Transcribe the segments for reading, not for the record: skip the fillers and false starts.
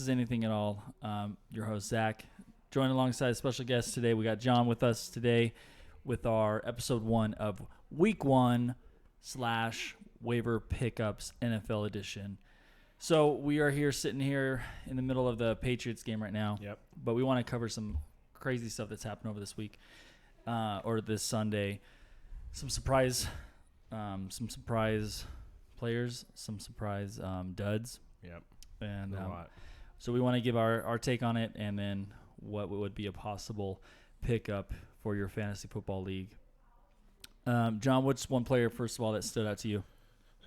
This is Anything at All. Your host, Zach. Joined alongside a special guest today. We got John with us today with our episode 1 of Week 1 / Waiver Pickups NFL Edition. So we are sitting here in the middle of the Patriots game right now. Yep. But we want to cover some crazy stuff that's happened over this week or this Sunday. Some surprise players, some surprise duds. Yep. And a lot. So we want to give our take on it, and then what would be a possible pickup for your fantasy football league. John, what's one player, first of all, that stood out to you?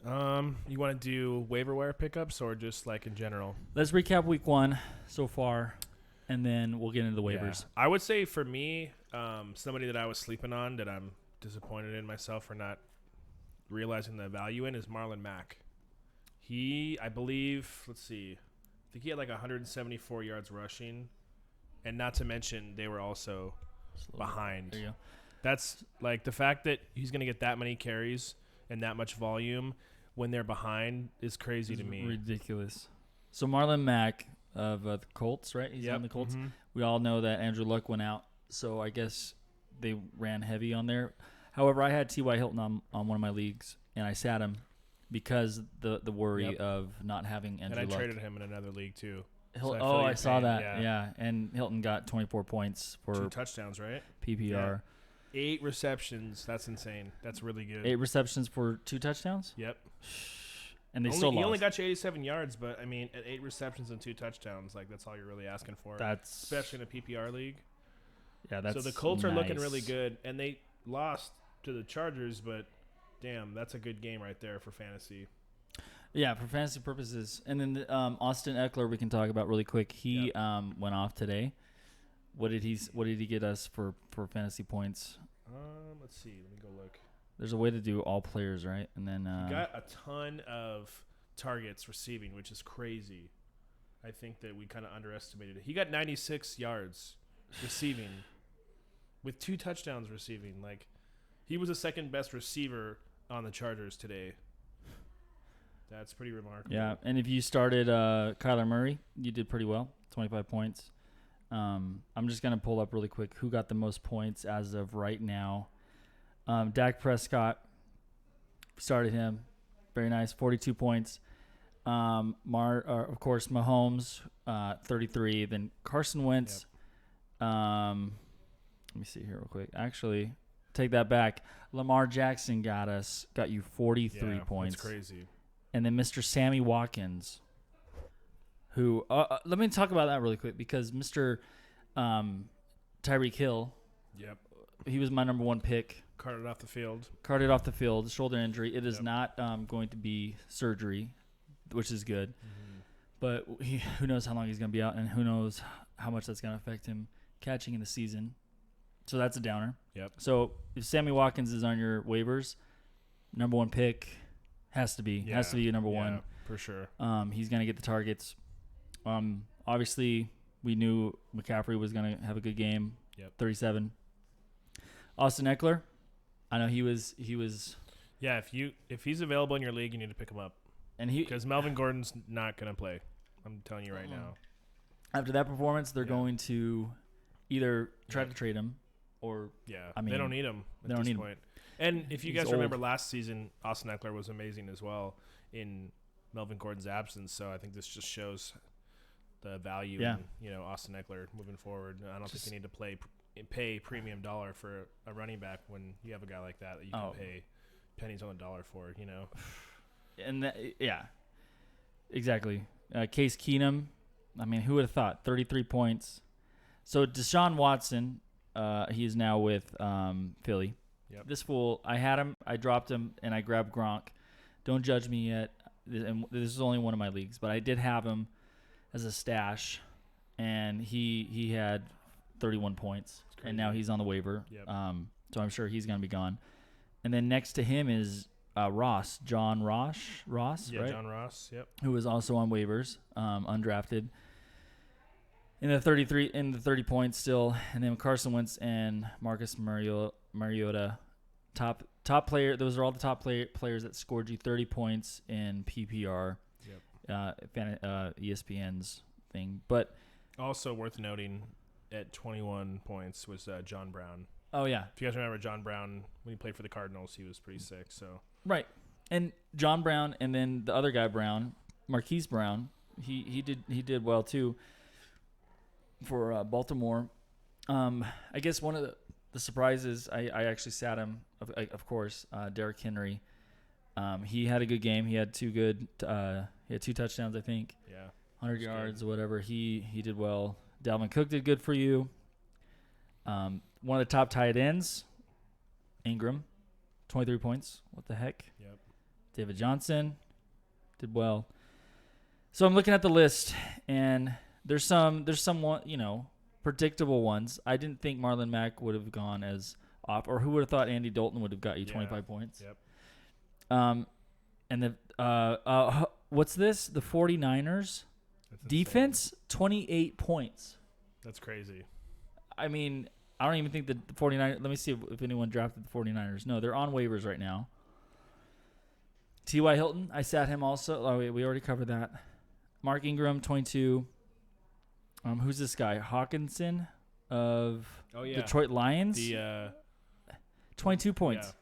You want to do waiver wire pickups or just like in general? Let's recap week 1 so far, and then we'll get into the waivers. Yeah. I would say for me, somebody that I was sleeping on that I'm disappointed in myself for not realizing the value in is Marlon Mack. I believe, I think he had like 174 yards rushing, and not to mention they were also behind. There you go. That's like the fact that he's going to get that many carries and that much volume when they're behind is crazy to me. Ridiculous. So Marlon Mack of the Colts, right? He's on the Colts. Mm-hmm. We all know that Andrew Luck went out, so I guess they ran heavy on there. However, I had T.Y. Hilton on one of my leagues, and I sat him because the worry of not having Andrew Luck. And I traded him in another league too. I saw that. Yeah, and Hilton got 24 points for 2 touchdowns, right? PPR. Yeah. 8 receptions. That's insane. That's really good. 8 receptions for 2 touchdowns? Yep. And he lost. only got you 87 yards, but I mean, at 8 receptions and 2 touchdowns, like that's all you're really asking for. Especially in a PPR league. Yeah, that's so the Colts are looking really good, and they lost to the Chargers, but damn, that's a good game right there for fantasy. Yeah, for fantasy purposes. And then Austin Eckler, we can talk about really quick. He went off today. What did he get us for fantasy points? Let's see. Let me go look. There's a way to do all players, right? And then he got a ton of targets receiving, which is crazy. I think that we kind of underestimated it. He got 96 yards receiving with 2 touchdowns receiving. Like, he was the second best receiver on the Chargers today. That's pretty remarkable. Yeah, and if you started Kyler Murray, you did pretty well, 25 points. I'm just going to pull up really quick who got the most points as of right now. Dak Prescott, started him. Very nice, 42 points. Of course, Mahomes, 33. Then Carson Wentz. Yep. Let me see here real quick. Actually, take that back. Lamar Jackson got you 43 points. That's crazy. And then Mr. Sammy Watkins, who let me talk about that really quick because Mr. Tyreek Hill, he was my number 1 pick. Carted off the field. Shoulder injury. It is not going to be surgery, which is good. Mm-hmm. But who knows how long he's going to be out, and who knows how much that's going to affect him catching in the season. So that's a downer. Yep. So if Sammy Watkins is on your waivers, number 1 pick has to be your number 1 for sure. He's going to get the targets. Obviously, we knew McCaffrey was going to have a good game. 37. Austin Eckler, I know he was. Yeah, if he's available in your league, you need to pick him up. And because Melvin Gordon's not going to play. I'm telling you right now. After that performance, they're going to either try to trade him or they don't need him at this point. And if you guys remember last season, Austin Eckler was amazing as well in Melvin Gordon's absence. So I think this just shows the value in Austin Eckler moving forward. I don't think you need to pay premium dollar for a running back when you have a guy like that you can pay pennies on the dollar for. And exactly. Case Keenum. I mean, who would have thought 33 points? So Deshaun Watson, he is now with Philly. Yep. This fool, I had him, I dropped him, and I grabbed Gronk. Don't judge me yet. And this is only one of my leagues, but I did have him as a stash, and he had 31 points, and now he's on the waiver. Yep. So I'm sure he's going to be gone. And then next to him is John Ross, right? John Ross, yep. Who is also on waivers, undrafted. In the 30 points still, and then Carson Wentz and Marcus Mariota, top player. Those are all the top players that scored you 30 points in PPR. Yep. ESPN's thing. But also worth noting, at 21 points was John Brown. Oh, yeah. If you guys remember John Brown, when he played for the Cardinals, he was pretty sick. So right. And John Brown and then the other guy Brown, Marquise Brown, he did well too for Baltimore. I guess one of the surprises, I actually sat him, of course, Derrick Henry. He had a good game. He had he had 2 touchdowns, I think. Yeah. 100 yards or whatever. He did well. Dalvin Cook did good for you. One of the top tight ends, Ingram, 23 points. What the heck? Yep. David Johnson did well. So I'm looking at the list, and there's some predictable ones. I didn't think Marlon Mack would have gone as off, or who would have thought Andy Dalton would have got you 25 points. Yep. And the what's this? The 49ers defense, 28 points. That's crazy. I mean, I don't even think the 49ers. Let me see if anyone drafted the 49ers. No, they're on waivers right now. T.Y. Hilton, I sat him also. Oh, wait, we already covered that. Mark Ingram, 22. Who's this guy? Hawkinson of Detroit Lions. 22 points. Yeah.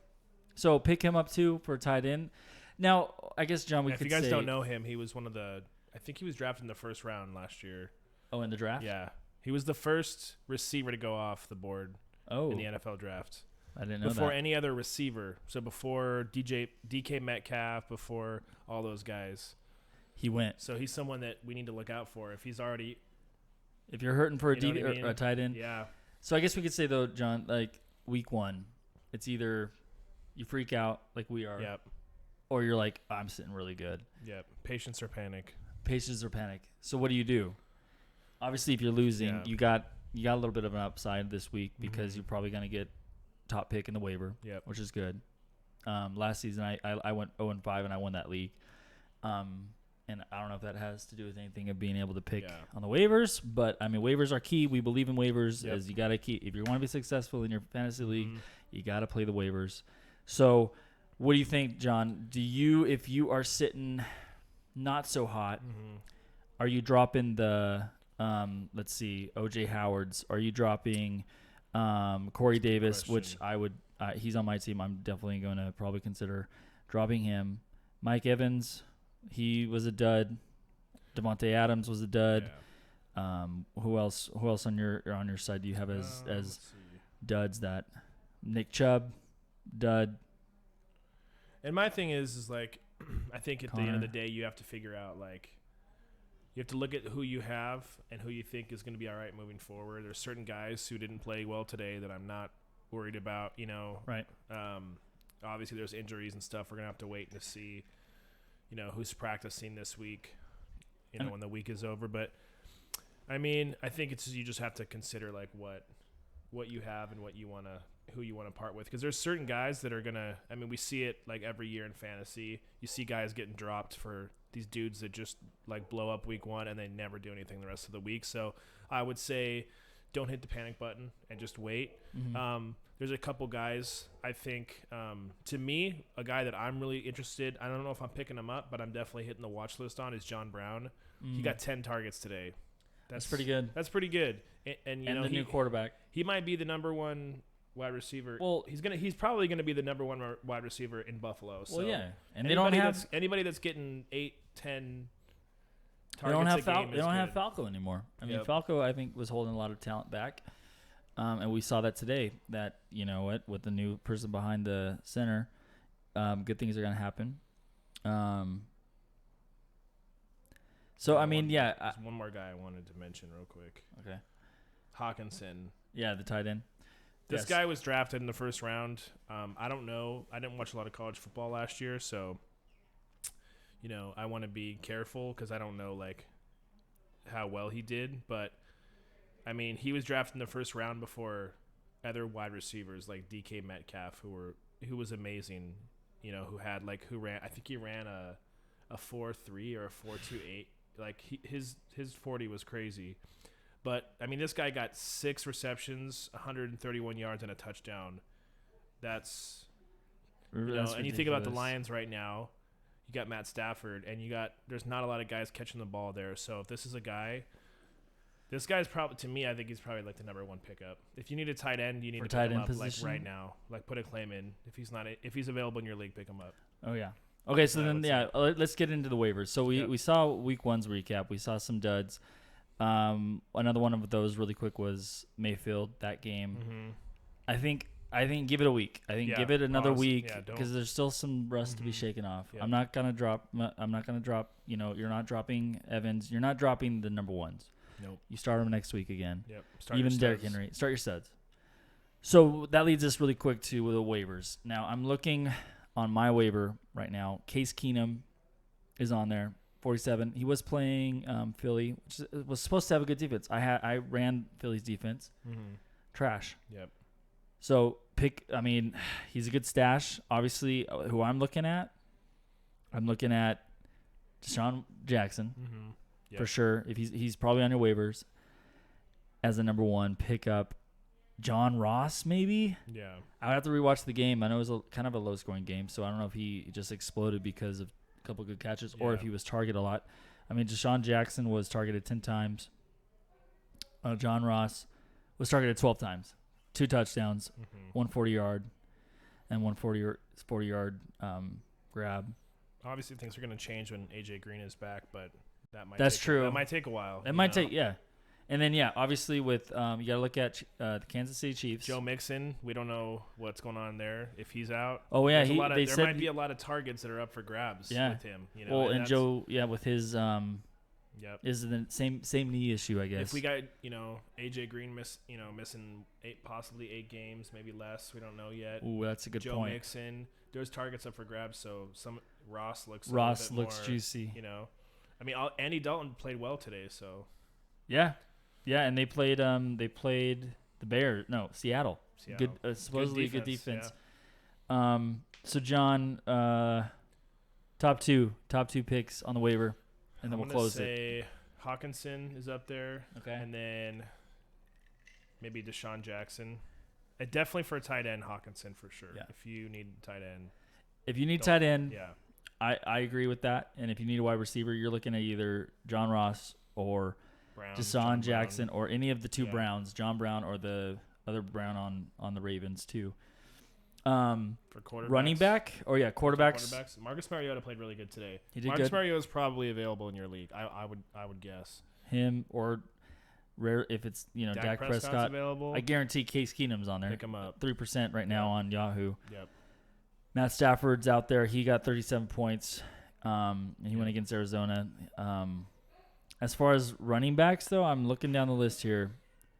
So pick him up too for tight end. Now, I guess John, we could say. If you guys don't know him, he was I think he was drafted in the first round last year. Oh, in the draft? Yeah. He was the first receiver to go off the board in the NFL draft. I didn't know that. Before any other receiver. So before DK Metcalf, before all those guys. He went. So he's someone that we need to look out for. If you're hurting for a tight end. Yeah. So I guess we could say, though, John, like week 1, it's either you freak out like we are. Yep. Or you're like, I'm sitting really good. Yep. Patience or panic. Patience or panic. So what do? Obviously, if you're losing, you got a little bit of an upside this week because you're probably going to get top pick in the waiver, which is good. Last season, I went 0-5 and I won that league. And I don't know if that has to do with anything of being able to pick on the waivers, but I mean, waivers are key. We believe in waivers as you got to keep. If you want to be successful in your fantasy league, you got to play the waivers. So what do you think, John? If you are sitting not so hot, are you dropping the, let's see, O.J. Howard's? Are you dropping Corey Davis, which I would, he's on my team. I'm definitely going to probably consider dropping him. Mike Evans, he was a dud. Devontae Adams was a dud. Yeah. Who else on your side do you have as duds? That Nick Chubb, dud. And my thing is like, I think at the end of the day, you have to figure out, like, you have to look at who you have and who you think is going to be all right moving forward. There's certain guys who didn't play well today that I'm not worried about, Right. Obviously, there's injuries and stuff. We're going to have to wait to see, who's practicing this week, when the week is over. But, I mean, I think you just have to consider, like, what you have and who you want to part with, because there's certain guys that are gonna. I mean, we see it like every year in fantasy. You see guys getting dropped for these dudes that just like blow up week 1 and they never do anything the rest of the week. So I would say, don't hit the panic button and just wait. There's a couple guys. I think to me, a guy that I'm really interested. I don't know if I'm picking him up, but I'm definitely hitting the watch list on is John Brown. He got 10 targets today. That's pretty good. That's pretty good. And the new quarterback. He might be the number 1 wide receiver. Well, he's probably gonna be the number 1 wide receiver in Buffalo. So and they don't have anybody that's getting 8, 10 targets. They don't have Falco anymore. I mean, Falco I think was holding a lot of talent back, and we saw that today. That with the new person behind the center, good things are gonna happen. So I mean, there's one more guy I wanted to mention real quick. Okay, Hawkinson. Yeah, the tight end. This guy was drafted in the first round. I don't know. I didn't watch a lot of college football last year, so I want to be careful because I don't know like how well he did. But I mean, he was drafted in the first round before other wide receivers like DK Metcalf, who was amazing. Who ran. I think he ran a 4.3 or a 4.28. Like his 40 was crazy. But, I mean, this guy got 6 receptions, 131 yards, and a touchdown. That's and you think about the Lions right now, you got Matt Stafford, and there's not a lot of guys catching the ball there. So if this is a guy This guy's probably, to me, I think he's probably like the number one pickup. If you need a tight end, you need For to pick him up position? like right now. Like put a claim in. If he's available in your league, pick him up. Oh yeah. Okay, so then let's get into the waivers. So we saw week 1's recap. We saw some duds. Another one of those really quick was Mayfield, that game. Mm-hmm. I think give it a week. I think give it another week because there's still some rust to be shaken off. Yep. I'm not gonna drop. You know, you're not dropping Evans. You're not dropping the number ones. Nope. You start them next week again. Yep. Even Derrick Henry. Start your studs. So that leads us really quick to the waivers. Now I'm looking on my waiver right now. Case Keenum is on there. 47. He was playing Philly, which was supposed to have a good defense. I ran Philly's defense. Mm-hmm. Trash. Yep. So he's a good stash. Obviously, who I'm looking at Deshaun Jackson for sure. If he's probably on your waivers as the number one pickup. John Ross, maybe. Yeah. I would have to rewatch the game. I know it was kind of a low scoring game, so I don't know if he just exploded because of a couple good catches or if he was targeted a lot. I mean, Deshaun Jackson was targeted 10 times. John Ross was targeted 12 times. 2 touchdowns, 140-yard, and 140-yard grab. Obviously, things are going to change when AJ Green is back, but that's true. That might take a while. It might take, yeah. And then, obviously with you got to look at the Kansas City Chiefs. Joe Mixon, we don't know what's going on there. If he's out, oh yeah, there might be a lot of targets that are up for grabs with him. You know, well, and Joe, with his is the same knee issue, I guess. If we got AJ Green missing possibly 8 games, maybe less. We don't know yet. Ooh, that's a good Joe point. Joe Mixon, there's targets up for grabs. So Ross looks more, juicy. I mean, Andy Dalton played well today. So yeah, and they played the Bears. No, Seattle. Good, supposedly good defense. Yeah. So John, top two picks on the waiver. And then we'll close it. Hawkinson is up there. Okay. And then maybe Deshaun Jackson. Definitely for a tight end, Hawkinson for sure. Yeah. If you need tight end. Yeah. I agree with that. And if you need a wide receiver, you're looking at either John Ross or Deshaun Jackson or any of the two Browns, John Brown or the other Brown on the Ravens too. For quarterbacks. Running back? Quarterbacks. Marcus Mariota played really good today. He did Marcus good. Mariota is probably available in your league. I would guess. Him or rare if it's Dak Prescott available. I guarantee Case Keenum's on there. Pick him up. 3% right now on Yahoo. Yep. Matt Stafford's out there. He got 37 points. And he went against Arizona. As far as running backs though, I'm looking down the list here.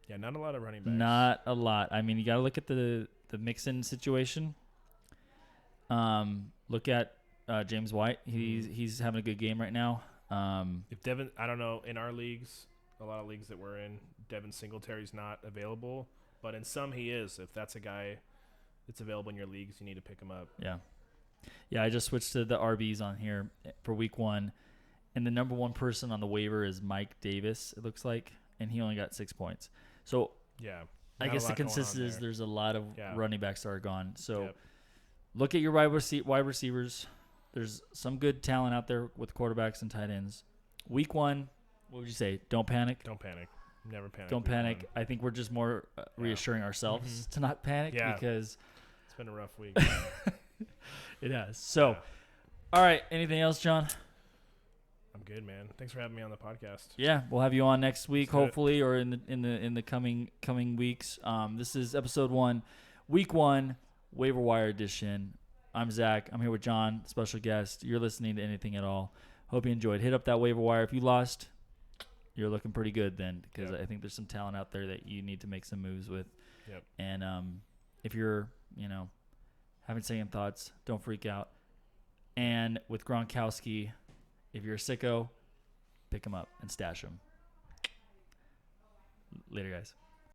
Yeah, not a lot of running backs. Not a lot. I mean, you got to look at the Mixon situation. Look at James White. He's having a good game right now. If Devin, I don't know, in our leagues, a lot of leagues that we're in, Devin Singletary's not available, but in some he is. If that's a guy that's available in your leagues, you need to pick him up. Yeah. I just switched to the RBs on here for week 1, and the number one person on the waiver is Mike Davis. It looks like, and he only got 6 points. So I guess the consensus is there's a lot of running backs that are gone. So look at your wide receivers. There's some good talent out there with quarterbacks and tight ends. Week 1, what would you say? Don't panic. Don't panic. Never panic. Don't panic. I think we're just more reassuring ourselves to not panic because it's been a rough week. It has. So, all right. Anything else, John? I'm good, man. Thanks for having me on the podcast. Yeah, we'll have you on next week, hopefully, or in the coming weeks. This is episode 1, week 1, Waiver Wire edition. I'm Zach. I'm here with John, special guest. You're listening to Anything at All. Hope you enjoyed. Hit up that Waiver Wire. If you lost, you're looking pretty good then, because I think there's some talent out there that you need to make some moves with. Yep. And if you're having second thoughts, don't freak out. And with Gronkowski, if you're a sicko, pick him up and stash him. Later, guys.